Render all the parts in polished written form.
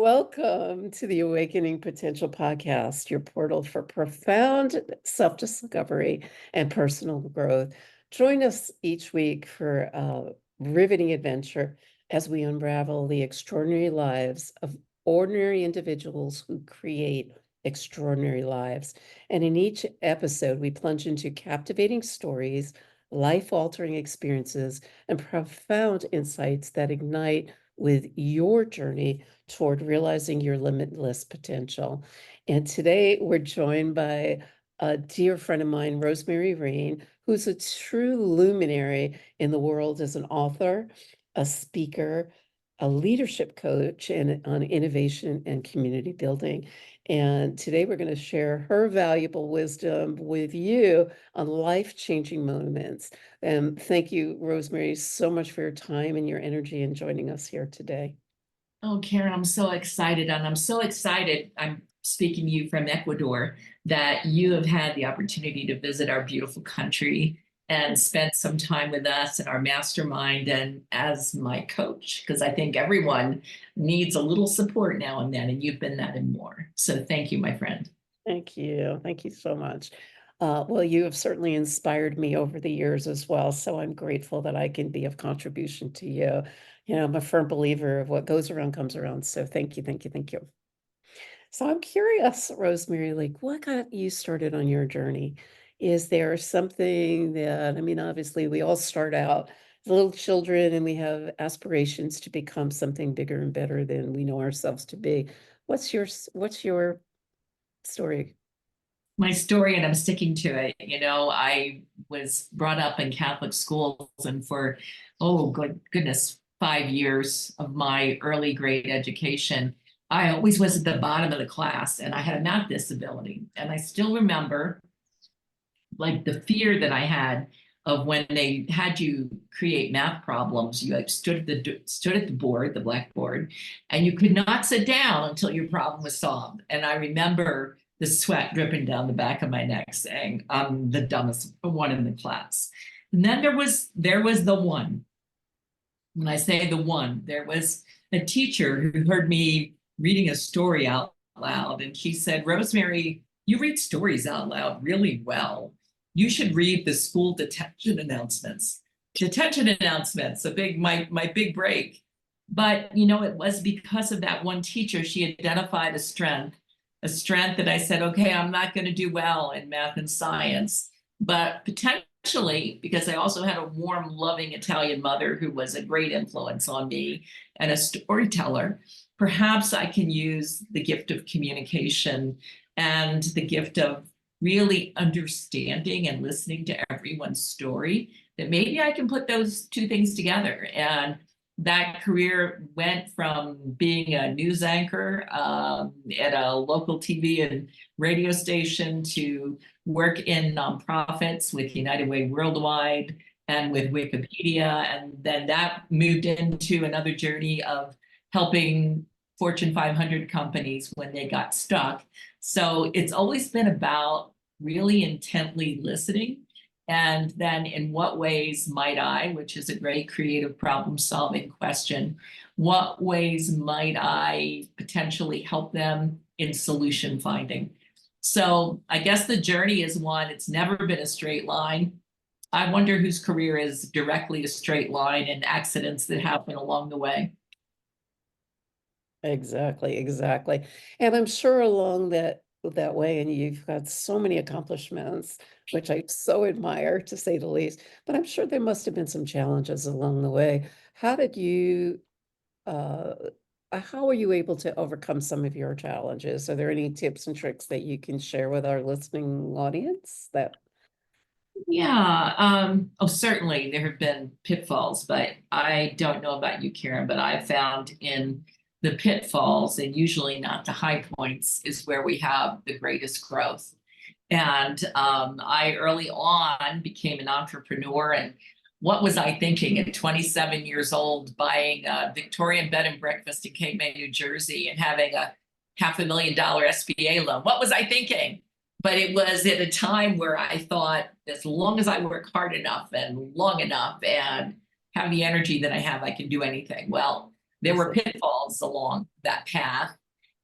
Welcome to the Awakening Potential Podcast, your portal for profound self-discovery and personal growth. Join us each week for a riveting adventure as we unravel the extraordinary lives of ordinary individuals who create extraordinary lives. And in each episode, we plunge into captivating stories, life-altering experiences, and profound insights that ignite with your journey toward realizing your limitless potential. And today we're joined by a dear friend of mine, Rosemary Rein, who's a true luminary in the world as an author, a speaker, a leadership coach, and on innovation and community building. And today we're going to share her valuable wisdom with you on life-changing moments. And thank you, Rosemary, so much for your time and your energy in joining us here today. Oh, Karen, I'm so excited. And I'm so excited. I'm speaking to you from Ecuador, that you have had the opportunity to visit our beautiful country and spend some time with us in our mastermind and as my coach, because I think everyone needs a little support now and then, and you've been that and more. So thank you, my friend. Thank you. Thank you so much. Well, you have certainly inspired me over the years as well, so I'm grateful that I can be of contribution to you. You know, I'm a firm believer of what goes around comes around. So thank you, thank you, thank you. So I'm curious, Rosemary, like what got you started on your journey? Is there something that, I mean, obviously we all start out as little children and we have aspirations to become something bigger and better than we know ourselves to be. What's your story? My story, and I'm sticking to it. I was brought up in Catholic schools, and for, oh, goodness, 5 years of my early grade education, I always was at the bottom of the class, and I had a math disability. And I still remember like the fear that I had of when they had you create math problems. You like stood at the board, the blackboard, and you could not sit down until your problem was solved. And I remember the sweat dripping down the back of my neck, saying, "I'm the dumbest one in the class." And then there was the one. When I say the one, there was a teacher who heard me reading a story out loud, and she said, "Rosemary, you read stories out loud really well. You should read the school detention announcements." Detention announcements, my big break. But it was because of that one teacher. She identified a strength that I said, okay, I'm not going to do well in math and science, but potentially, because I also had a warm, loving Italian mother who was a great influence on me and a storyteller, perhaps I can use the gift of communication and the gift of really understanding and listening to everyone's story, that maybe I can put those two things together. And that career went from being a news anchor at a local TV and radio station to work in nonprofits with United Way Worldwide and with Wikipedia. And then that moved into another journey of helping Fortune 500 companies when they got stuck. So it's always been about really intently listening. And then in what ways might I, which is a great creative problem solving question, what ways might I potentially help them in solution finding? So I guess the journey is one, it's never been a straight line. I wonder whose career is directly a straight line and accidents that happen along the way. Exactly, exactly. And I'm sure along that way, and you've got so many accomplishments, which I so admire to say the least, but I'm sure there must have been some challenges along the way. How did you uh how were you able to overcome some of your challenges? Are there any tips and tricks that you can share with our listening audience that Yeah, oh, certainly there have been pitfalls, but I don't know about you, Karen, but I've found in the pitfalls, and usually not the high points, is where we have the greatest growth. And I early on became an entrepreneur. And what was I thinking at 27 years old, buying a Victorian bed and breakfast in Cape May, New Jersey, and having a $500,000 SBA loan? What was I thinking? But it was at a time where I thought, as long as I work hard enough and long enough and have the energy that I have, I can do anything. Well, There were pitfalls along that path.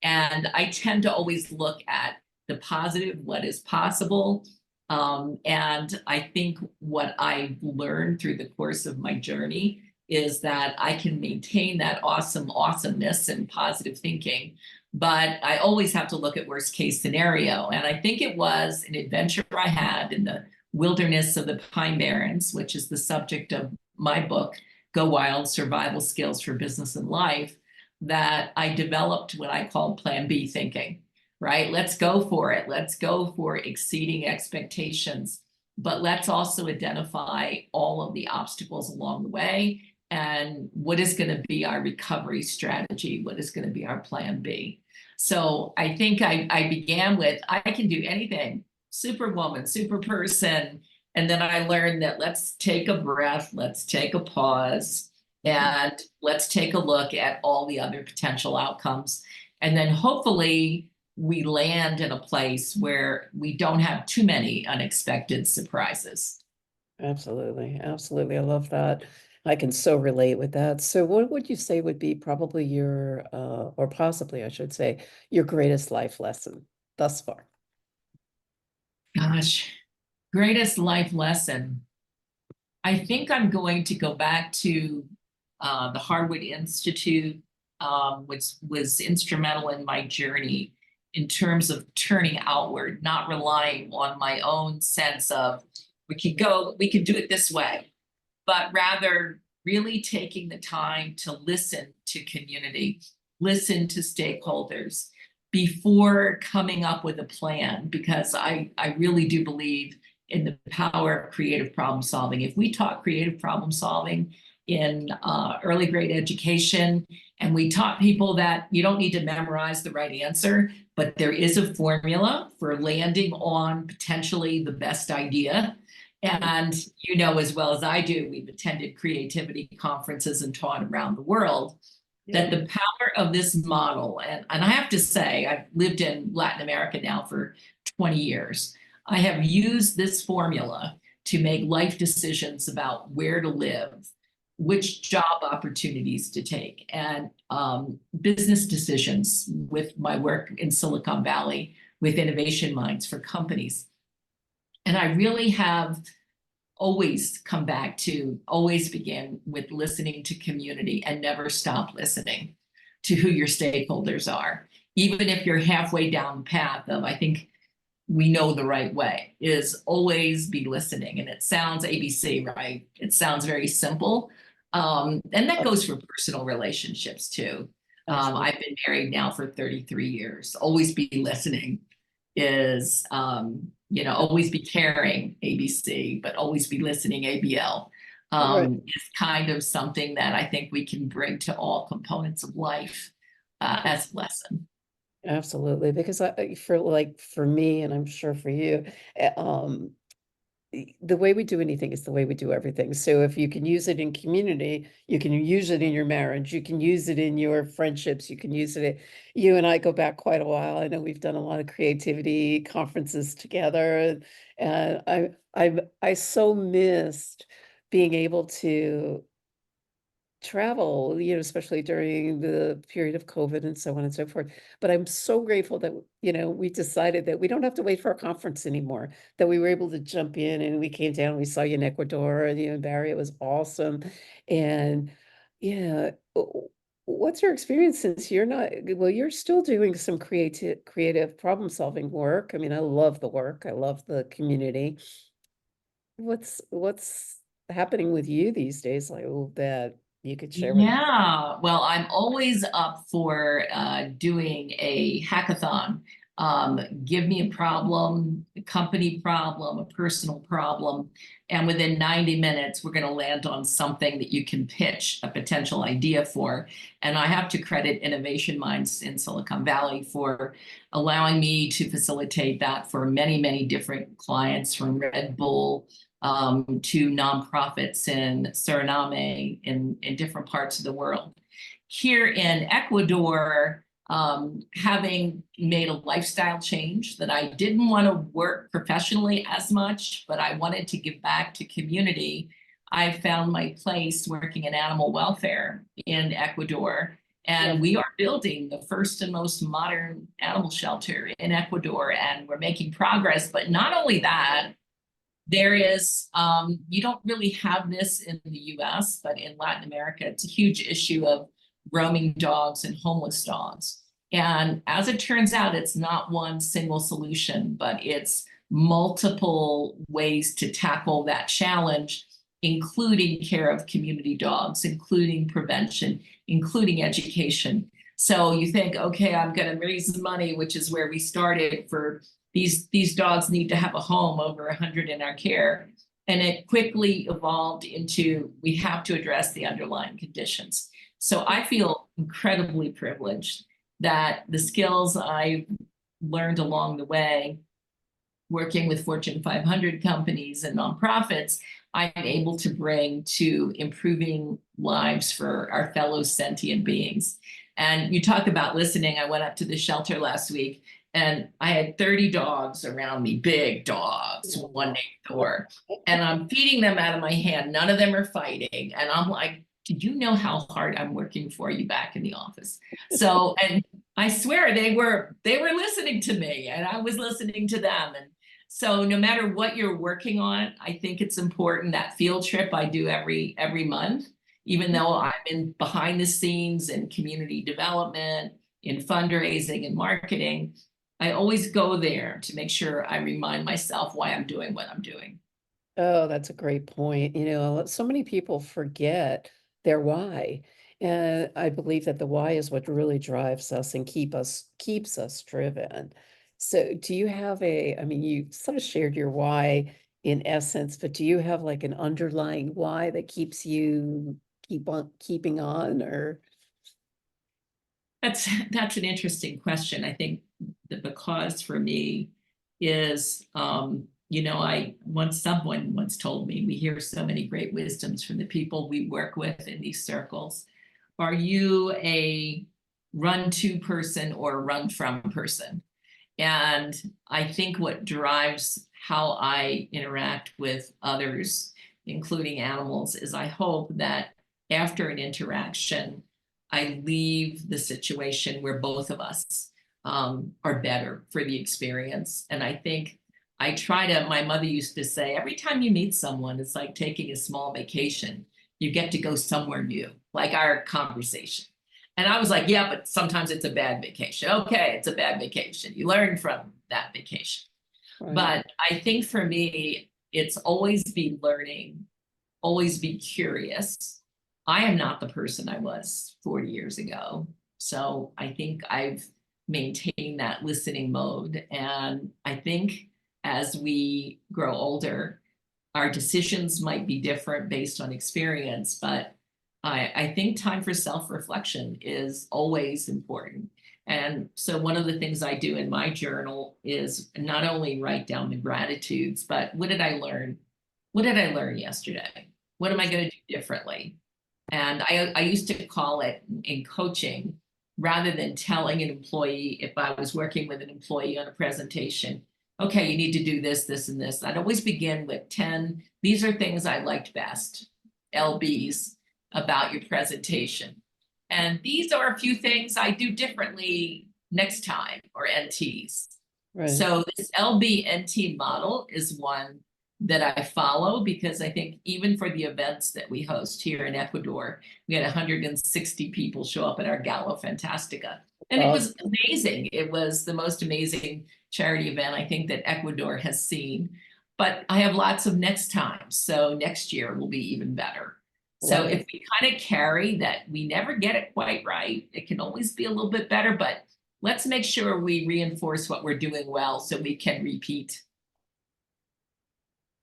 And I tend to always look at the positive, what is possible. And I think what I learned through the course of my journey is that I can maintain that awesomeness and positive thinking, but I always have to look at worst case scenario. And I think it was an adventure I had in the wilderness of the Pine Barrens, which is the subject of my book, Go Wild: Survival Skills for Business and Life, that I developed what I call Plan B thinking, right? Let's go for it. Let's go for exceeding expectations, but let's also identify all of the obstacles along the way and what is going to be our recovery strategy, what is going to be our plan B. So I think I began with, I can do anything, superwoman, super person. And then I learned that let's take a breath, let's take a pause, and let's take a look at all the other potential outcomes. And then hopefully we land in a place where we don't have too many unexpected surprises. Absolutely. Absolutely. I love that. I can so relate with that. So what would you say would be probably your, or possibly I should say, your greatest life lesson thus far? Gosh, greatest life lesson. I think I'm going to go back to the Harwood Institute, which was instrumental in my journey in terms of turning outward, not relying on my own sense of we could do it this way, but rather really taking the time to listen to community, listen to stakeholders before coming up with a plan, because I really do believe in the power of creative problem solving. If we taught creative problem solving in early grade education, and we taught people that you don't need to memorize the right answer, but there is a formula for landing on potentially the best idea. And you know as well as I do, we've attended creativity conferences and taught around the world, that the power of this model, and I have to say, I've lived in Latin America now for 20 years. I have used this formula to make life decisions about where to live, which job opportunities to take, and business decisions with my work in Silicon Valley with innovation minds for companies. And I really have always come back to, always begin with listening to community and never stop listening to who your stakeholders are. Even if you're halfway down the path of, I think we know the right way, is always be listening. And it sounds ABC, right? It sounds very simple. And that goes for personal relationships too. I've been married now for 33 years. Always be listening is, always be caring, ABC, but always be listening, ABL, is kind of something that I think we can bring to all components of life as a lesson. Absolutely. Because for me, and I'm sure for you, the way we do anything is the way we do everything. So if you can use it in community, you can use it in your marriage, you can use it in your friendships, you can use it. You and I go back quite a while. I know we've done a lot of creativity conferences together, and I so missed being able to travel, especially during the period of COVID and so on and so forth. But I'm so grateful that, we decided that we don't have to wait for a conference anymore, that we were able to jump in and we came down, we saw you in Ecuador and you and Barry, it was awesome. And yeah, what's your experience since you're still doing some creative problem solving work? I mean, I love the work. I love the community. What's happening with you these days? Like, that you could share with us? Yeah, well, I'm always up for doing a hackathon. Give me a problem, a company problem, a personal problem, and within 90 minutes, we're going to land on something that you can pitch a potential idea for. And I have to credit Innovation Minds in Silicon Valley for allowing me to facilitate that for many, many different clients, from Red Bull to nonprofits in Suriname, in different parts of the world. Here in Ecuador, having made a lifestyle change that I didn't want to work professionally as much, but I wanted to give back to community. I found my place working in animal welfare in Ecuador. And Love we are building the first and most modern animal shelter in Ecuador, and we're making progress. But not only that, there is, you don't really have this in the US, but in Latin America, it's a huge issue of roaming dogs and homeless dogs. And as it turns out, it's not one single solution, but it's multiple ways to tackle that challenge, including care of community dogs, including prevention, including education. So you think, okay, I'm going to raise money, which is where we started for these dogs need to have a home, over 100 in our care. And it quickly evolved into we have to address the underlying conditions. So I feel incredibly privileged that the skills I learned along the way, working with Fortune 500 companies and nonprofits, I'm able to bring to improving lives for our fellow sentient beings. And you talk about listening. I went up to the shelter last week and I had 30 dogs around me, big dogs, one next door. And I'm feeding them out of my hand. None of them are fighting. And I'm like, did you know how hard I'm working for you back in the office? So, and I swear they were listening to me and I was listening to them. And so no matter what you're working on, I think it's important. That field trip I do every month, even though I'm in behind the scenes in community development, in fundraising and marketing, I always go there to make sure I remind myself why I'm doing what I'm doing. Oh, that's a great point. So many people forget their why. And I believe that the why is what really drives us and keeps us driven. So do you have I mean, you sort of shared your why in essence, but do you have like an underlying why that keeps you keeping on or That's an interesting question. I think the cause for me is, someone once told me, we hear so many great wisdoms from the people we work with in these circles. Are you a run to person or a run from person? And I think what drives how I interact with others, including animals, is I hope that after an interaction, I leave the situation where both of us are better for the experience. And I think my mother used to say, every time you meet someone, it's like taking a small vacation. You get to go somewhere new, like our conversation. And I was like, yeah, but sometimes it's a bad vacation. Okay, it's a bad vacation. You learn from that vacation. right? But I think for me, it's always be learning, always be curious. I am not the person I was 40 years ago. So I think I've maintained that listening mode. And I think as we grow older, our decisions might be different based on experience, but I think time for self-reflection is always important. And so one of the things I do in my journal is not only write down the gratitudes, but what did I learn? What did I learn yesterday? What am I going to do differently? And I used to call it in coaching, rather than telling an employee, if I was working with an employee on a presentation, okay, you need to do this, this, and this. I'd always begin with 10. These are things I liked best, LBs, about your presentation. And these are a few things I do differently next time, or NTs. Right. So this LB-NT model is one that I follow, because I think even for the events that we host here in Ecuador, we had 160 people show up at our Gala Fantastica. And it was amazing. It was the most amazing charity event I think that Ecuador has seen. But I have lots of next time. So next year will be even better. So if we kind of carry that, we never get it quite right, it can always be a little bit better, but let's make sure we reinforce what we're doing well so we can repeat.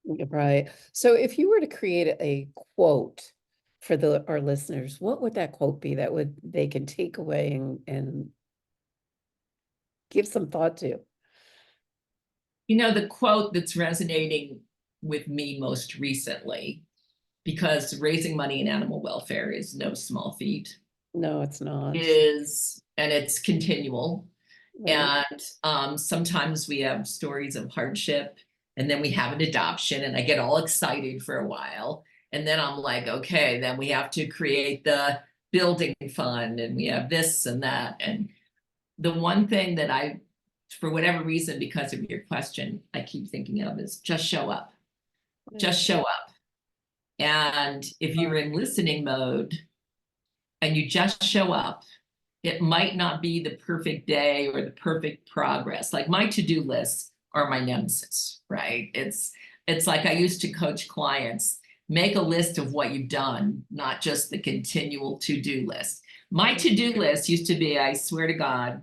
Right. So if you were to create a quote for our listeners, what would that quote be that they can take away and give some thought to? The quote that's resonating with me most recently, because raising money in animal welfare is no small feat. No, it's not. And it's continual. Right. And sometimes we have stories of hardship, and then we have an adoption, and I get all excited for a while. And then I'm like, okay, then we have to create the building fund and we have this and that. And the one thing that I, for whatever reason, because of your question, I keep thinking of is just show up. Just show up. And if you're in listening mode and you just show up, it might not be the perfect day or the perfect progress. Like my to-do lists are my nemesis, right? It's like I used to coach clients, make a list of what you've done, not just the continual to-do list. My to-do list used to be, I swear to God,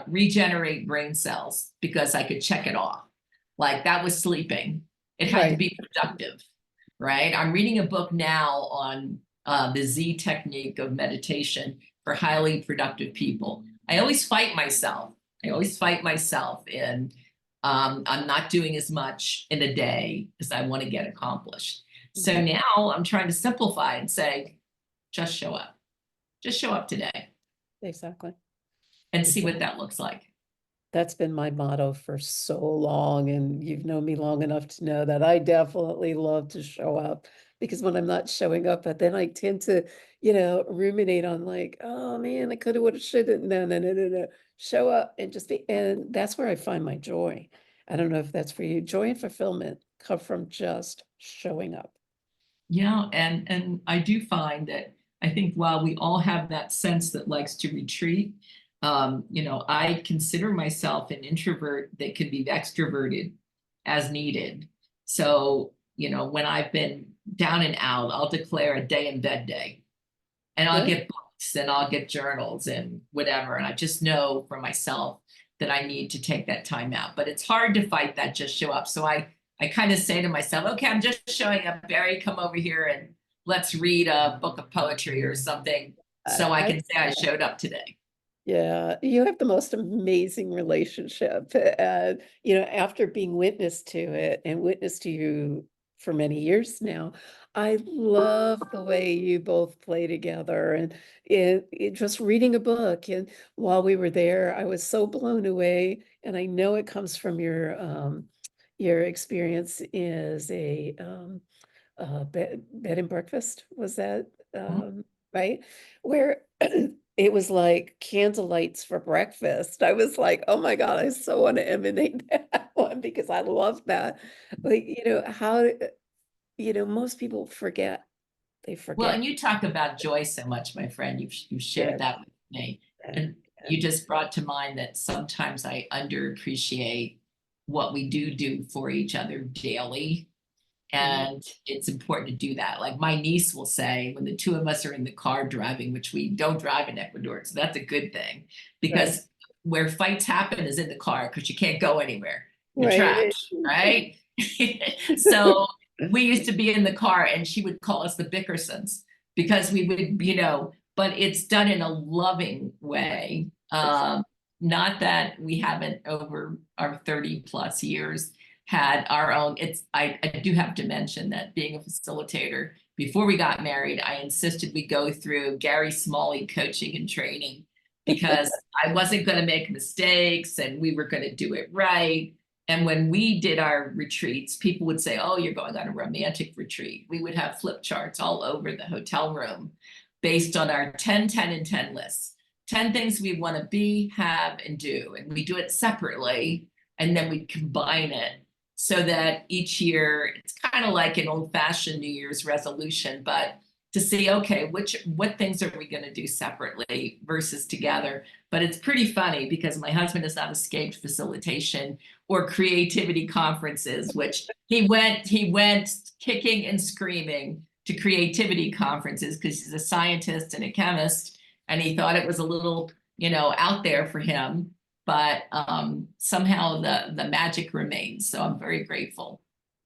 regenerate brain cells because I could check it off. Like that was sleeping. It had to be productive, right? I'm reading a book now on the Z technique of meditation for highly productive people. I always fight myself. I always fight myself in I'm not doing as much in a day as I want to get accomplished. So now I'm trying to simplify and say, just show up. Just show up today. Exactly. And see what that looks like. That's been my motto for so long, and you've known me long enough to know that I definitely love to show up, because when I'm not showing up, but then I tend to, ruminate on like, oh man, I could have, would have, should have. No, no, no, no, no. Show up and just be, and that's where I find my joy. I don't know if that's for you. Joy and fulfillment come from just showing up. Yeah, and I do find that I think while we all have that sense that likes to retreat, I consider myself an introvert that can be extroverted as needed. So, when I've been down and out, I'll declare a day in bed day, and I'll Yeah. get books and I'll get journals and whatever. And I just know for myself that I need to take that time out. But it's hard to fight that just show up. So I kind of say to myself, okay, I'm just showing up. Barry, come over here and let's read a book of poetry or something so I can say I showed up today. Yeah, you have the most amazing relationship. And, after being witness to it and witness to you for many years now, I love the way you both play together, and just reading a book. And while we were there, I was so blown away. And I know it comes from your experience as a bed and breakfast. Was that right? Where it was like candlelights for breakfast. I was like, oh my God, I so want to emanate that one, because I love that. Like, most people forget. They Well, forget. and you talk about joy so much, my friend. You've shared Yes. that with me. And, And you just brought to mind that sometimes I underappreciate what we do for each other daily. mhm. And it's important to do that. Like my niece will say, when the two of us are in the car driving, which we don't drive in Ecuador, so that's a good thing, Right. because where fights happen is in the car because you can't go anywhere. You're Right. trapped, right? So we used to be in the car and she would call us the Bickersons because we would, but it's done in a loving way. Not that we haven't over our 30 plus years had our own, I do have to mention that being a facilitator, before we got married, I insisted we go through Gary Smalley coaching and training because I wasn't going to make mistakes and we were going to do it right. And when we did our retreats, people would say, oh, you're going on a romantic retreat. We would have flip charts all over the hotel room based on our 10, 10, and 10 lists. 10 things we want to be, have, and do. And we do it separately, and then we combine it so that each year it's kind of like an old-fashioned New Year's resolution, but to see, okay, what things are we going to do separately versus together. But it's pretty funny because my husband has not escaped facilitation or creativity conferences, which he went kicking and screaming to creativity conferences because he's a scientist and a chemist, and he thought it was a little, out there for him. But somehow the magic remains. So I'm very grateful.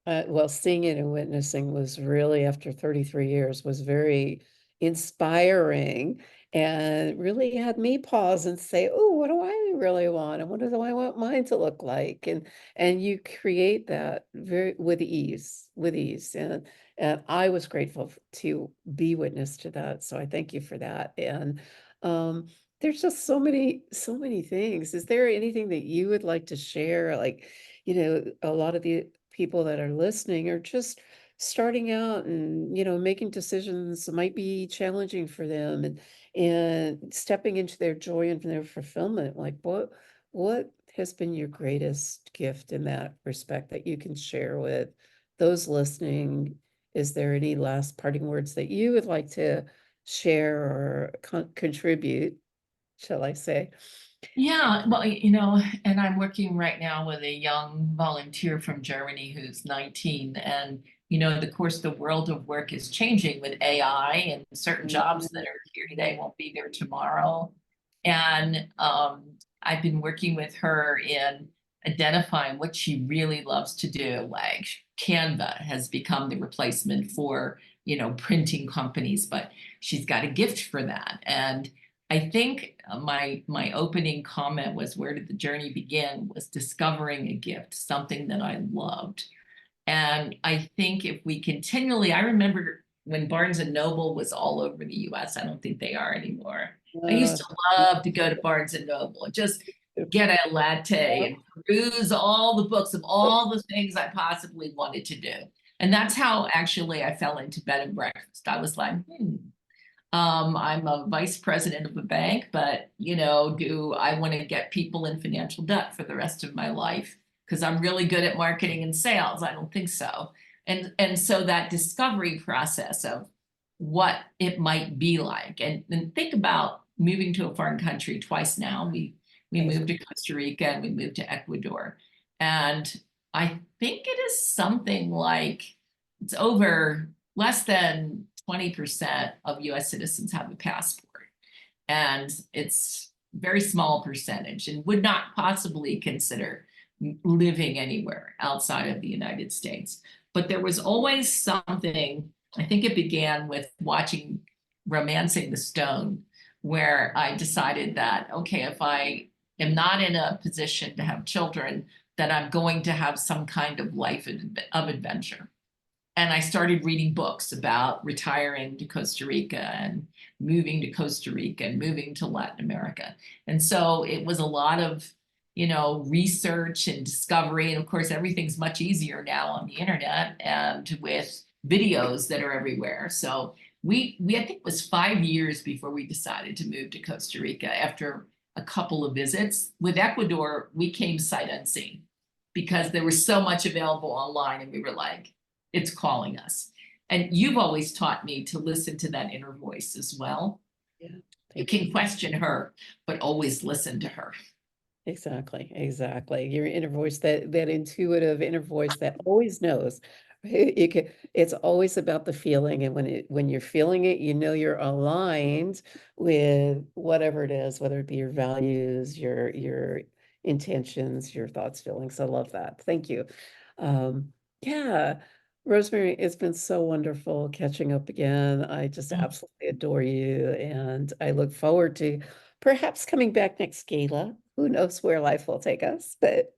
Well, seeing it and witnessing was really, after 33 years, was very inspiring, and really had me pause and say, oh, what do I really want? And what do I want mine to look like? And you create that very with ease, with ease. And I was grateful to be witness to that. So I thank you for that. And um, there's just so many things. Is there anything that you would like to share? Like, a lot of the people that are listening are just starting out and, making decisions that might be challenging for them and stepping into their joy and their fulfillment. Like what has been your greatest gift in that respect that you can share with those listening? Is there any last parting words that you would like to share or contribute, shall I say? Yeah, well, and I'm working right now with a young volunteer from Germany who's 19. And, of course, the world of work is changing with AI, and certain jobs that are here today won't be there tomorrow. And I've been working with her in identifying what she really loves to do. Like Canva has become the replacement for, printing companies, but she's got a gift for that. And I think my opening comment was, where did the journey begin? Was discovering a gift, something that I loved. And I think if we continually, I remember when Barnes and Noble was all over the US. I don't think they are anymore. I used Uh, to love to go to Barnes and Noble and just get a latte and peruse all the books of all the things I possibly wanted to do. And that's how actually I fell into bed and breakfast. I was like, I'm a vice president of a bank, but do I want to get people in financial debt for the rest of my life? Because I'm really good at marketing and sales. I don't think so. And so that discovery process of what it might be like, and think about moving to a foreign country twice now. We moved to Costa Rica and we moved to Ecuador. And I think it is something like it's over less than 20% of US citizens have a passport. And it's very small percentage and would not possibly consider living anywhere outside of the United States. But there was always something, I think it began with watching Romancing the Stone, where I decided that, okay, if I am not in a position to have children, that I'm going to have some kind of life of adventure. And I started reading books about retiring to Costa Rica and moving to Costa Rica and moving to Latin America. And so it was a lot of, research and discovery. And of course, everything's much easier now on the internet and with videos that are everywhere. So we I think it was 5 years before we decided to move to Costa Rica after a couple of visits. With Ecuador, we came sight unseen because there was so much available online, and we were like, it's calling us. And you've always taught me to listen to that inner voice as well. Yeah, You thank you. can question her, but always listen to her. Exactly, exactly. Your inner voice, that intuitive inner voice that always knows. It's always about the feeling, and when you're feeling it, you're aligned with whatever it is, whether it be your values, your intentions, your thoughts, feelings. I love that. Thank you. Yeah, Rosemary, it's been so wonderful catching up again. I just absolutely adore you, and I look forward to perhaps coming back next gala. Who knows where life will take us, but